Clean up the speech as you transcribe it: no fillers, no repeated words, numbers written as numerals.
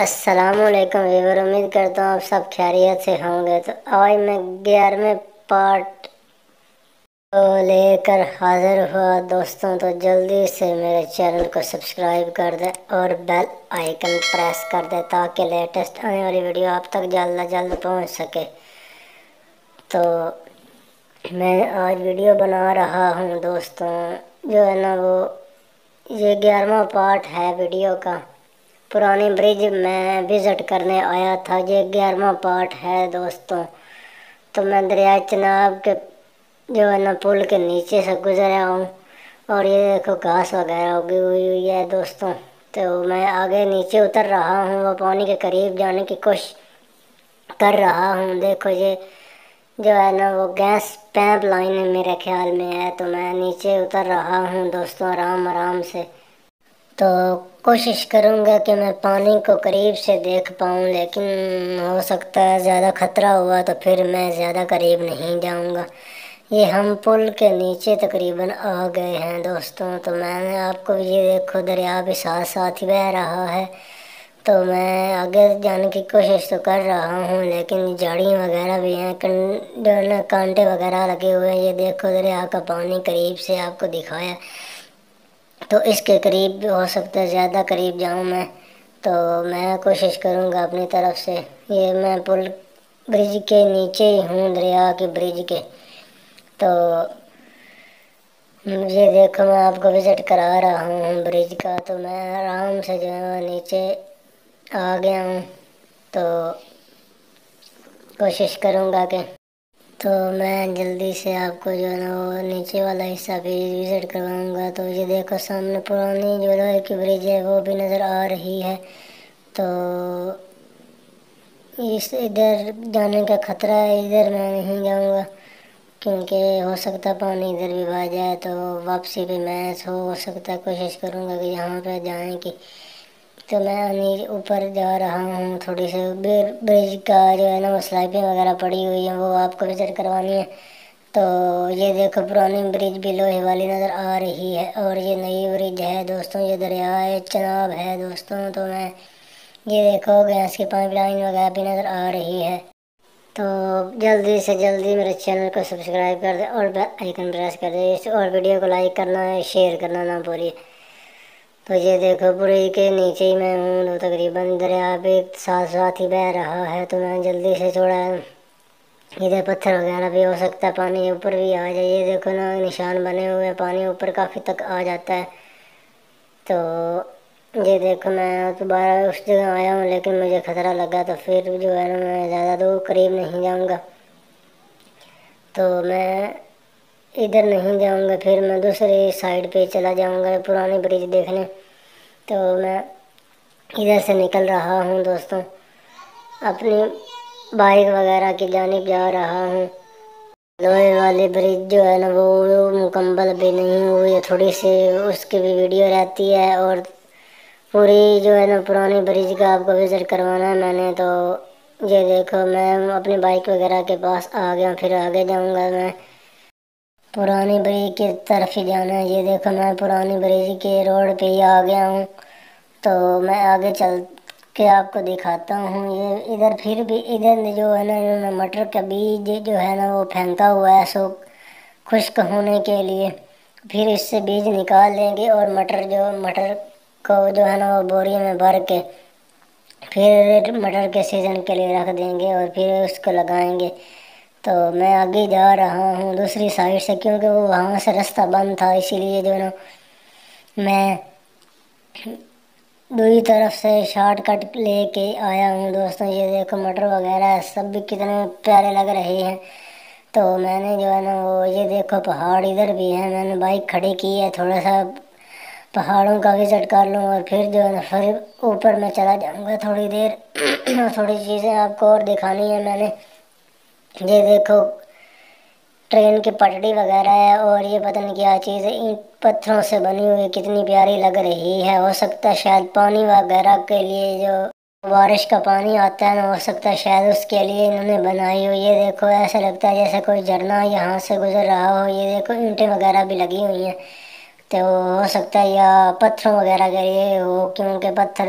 السلام علیکم ویور، امید کرتا ہوں آپ سب خیریت سے ہوں گے۔ تو آج میں 11ویں پارٹ کو لے کر حاضر ہوا دوستوں، تو جلدی سے میرے چینل کو سبسکرائب کر دیں اور بیل آئیکن پریس کر دیں تاکہ لیٹسٹ آنے والی ویڈیو آپ تک جلد از جلد پہنچ سکے۔ تو میں آج ویڈیو بنا رہا ہوں دوستوں، جو ہے نا وہ یہ 11واں پارٹ ہے ویڈیو کا۔ پرانی برج میں وزٹ کرنے آیا تھا، یہ 11واں پارٹ ہے دوستوں۔ تو میں دریائے چناب کے جو ہے نا پل کے نیچے سے گزرا ہوں، اور یہ دیکھو گھاس وغیرہ اگی ہوئی ہے دوستوں۔ تو میں آگے نیچے اتر رہا ہوں، وہ پانی کے قریب جانے کی کوشش کر رہا ہوں۔ دیکھو یہ جو ہے نا وہ گیس پائپ لائن میرے خیال میں ہے، تو میں نیچے اتر رہا ہوں دوستوں آرام آرام سے۔ تو کوشش کروں گا کہ میں پانی کو قریب سے دیکھ پاؤں، لیکن ہو سکتا ہے زیادہ خطرہ ہوا تو پھر میں زیادہ قریب نہیں جاؤں گا۔ یہ ہم پل کے نیچے تقریباً آ گئے ہیں دوستوں۔ تو میں نے آپ کو یہ دیکھو دریا بھی ساتھ ساتھ ہی بہہ رہا ہے۔ تو میں آگے جانے کی کوشش تو کر رہا ہوں، لیکن جھاڑیاں وغیرہ بھی ہیں، کانٹے وغیرہ لگے ہوئے ہیں۔ یہ دیکھو دریا کا پانی قریب سے آپ کو دکھایا، تو اس کے قریب بھی ہو سکتا ہے زیادہ قریب جاؤں میں، تو میں کوشش کروں گا اپنی طرف سے۔ یہ میں پل برج کے نیچے ہی ہوں، دریا کے برج کے۔ تو یہ دیکھو میں آپ کو وزٹ کرا رہا ہوں برج کا، تو میں آرام سے جو ہے نیچے آ گیا ہوں۔ تو کوشش کروں گا کہ میں جلدی سے آپ کو جو ہے نا وہ نیچے والا حصہ بھی وزٹ کرواؤں گا۔ تو یہ دیکھو سامنے پرانی جو لوہے کی برج ہے وہ بھی نظر آ رہی ہے۔ تو ادھر جانے کا خطرہ ہے، ادھر میں نہیں جاؤں گا کیونکہ ہو سکتا پانی ادھر بھی بھر جائے، تو واپسی پہ میچ ہو سکتا ہے۔ کوشش کروں گا کہ یہاں پہ جائیں کی۔ تو میں اوپر جا رہا ہوں، تھوڑی سی برج کا جو ہے نا وہ سلائپیں وغیرہ پڑی ہوئی ہیں، وہ آپ کو وزٹ کروانی ہے۔ تو یہ دیکھو پرانی برج بھی لوہے والی نظر آ رہی ہے، اور یہ نئی برج ہے دوستوں، یہ دریائے چناب ہے دوستوں۔ تو میں یہ دیکھو گیس کی پائپ لائن وغیرہ بھی نظر آ رہی ہے۔ تو جلدی سے جلدی میرے چینل کو سبسکرائب کر دیں اور بیل آئیکن پریس کر دیں، اور ویڈیو کو لائک کرنا ہے، شیئر کرنا نہ بھولیے۔ تو یہ دیکھو برج کے نیچے ہی میں ہوں، تو تقریباً دریا بھی ساتھ ساتھ ہی بہہ رہا ہے۔ تو میں جلدی سے تھوڑا ادھر پتھر وغیرہ بھی ہو سکتا ہے پانی اوپر بھی آ جائے، یہ دیکھو نا نشان بنے ہوئے، پانی اوپر کافی تک آ جاتا ہے۔ تو یہ دیکھو میں دوبارہ اس جگہ آیا ہوں، لیکن مجھے خطرہ لگا تو پھر جو ہے نا میں زیادہ دور قریب نہیں جاؤں گا۔ تو میں ادھر نہیں جاؤں گا، پھر میں دوسری سائڈ پہ چلا جاؤں گا پرانی برج دیکھنے۔ تو میں ادھر سے نکل رہا ہوں دوستوں، اپنی بائک وغیرہ کی جانب جا رہا ہوں۔ لوہے والی برج جو ہے نا وہ مکمل بھی نہیں ہوئی ہے، تھوڑی سی اس کی بھی ویڈیو رہتی ہے، اور پوری جو ہے نا پرانی برج کا آپ کو وزٹ کروانا ہے میں نے۔ تو یہ دیکھو میں اپنی بائک وغیرہ کے پاس آ گیا، پھر آگے جاؤں گا میں پرانی برج کی طرف ہی جانا ہے۔ یہ دیکھو میں پرانی برج کے روڈ پہ ہی آ گیا ہوں، تو میں آگے چل کے آپ کو دکھاتا ہوں۔ یہ ادھر پھر بھی ادھر جو ہے نا مٹر کا بیج جو ہے نا وہ پھینکا ہوا ہے سو خشک ہونے کے لیے، پھر اس سے بیج نکال لیں گے، اور مٹر کو جو ہے نا وہ بوری میں بھر کے پھر مٹر کے سیزن کے لیے رکھ دیں گے، اور پھر اس کو لگائیں گے۔ تو میں آگے جا رہا ہوں دوسری سائڈ سے، کیونکہ وہ وہاں سے راستہ بند تھا، اسی لیے جو ہے نا میں دوسری طرف سے شارٹ کٹ لے کے آیا ہوں دوستوں۔ یہ دیکھو مٹر وغیرہ سب بھی کتنے پیارے لگ رہے ہیں۔ تو میں نے جو ہے نا وہ یہ دیکھو پہاڑ ادھر بھی ہے، میں نے بائک کھڑی کی ہے، تھوڑا سا پہاڑوں کا وزٹ کر لوں، اور پھر جو ہے نا پھر اوپر میں چلا جاؤں گا تھوڑی دیر۔ تھوڑی چیزیں آپ کو اور دکھانی ہے میں نے۔ یہ دیکھو ٹرین کی پٹڑی وغیرہ ہے، اور یہ پتہ نہیں کیا چیز ہے، اینٹ پتھروں سے بنی ہوئی کتنی پیاری لگ رہی ہے۔ ہو سکتا ہے شاید پانی وغیرہ کے لیے، جو بارش کا پانی آتا ہے نا، ہو سکتا ہے شاید اس کے لیے انہوں نے بنائی ہو۔ یہ دیکھو ایسا لگتا ہے جیسے کوئی جھرنا یہاں سے گزر رہا ہو۔ یہ دیکھو اینٹیں وغیرہ بھی لگی ہوئی ہیں، تو ہو سکتا ہے یا پتھروں وغیرہ کے لیے ہو، کیونکہ پتھر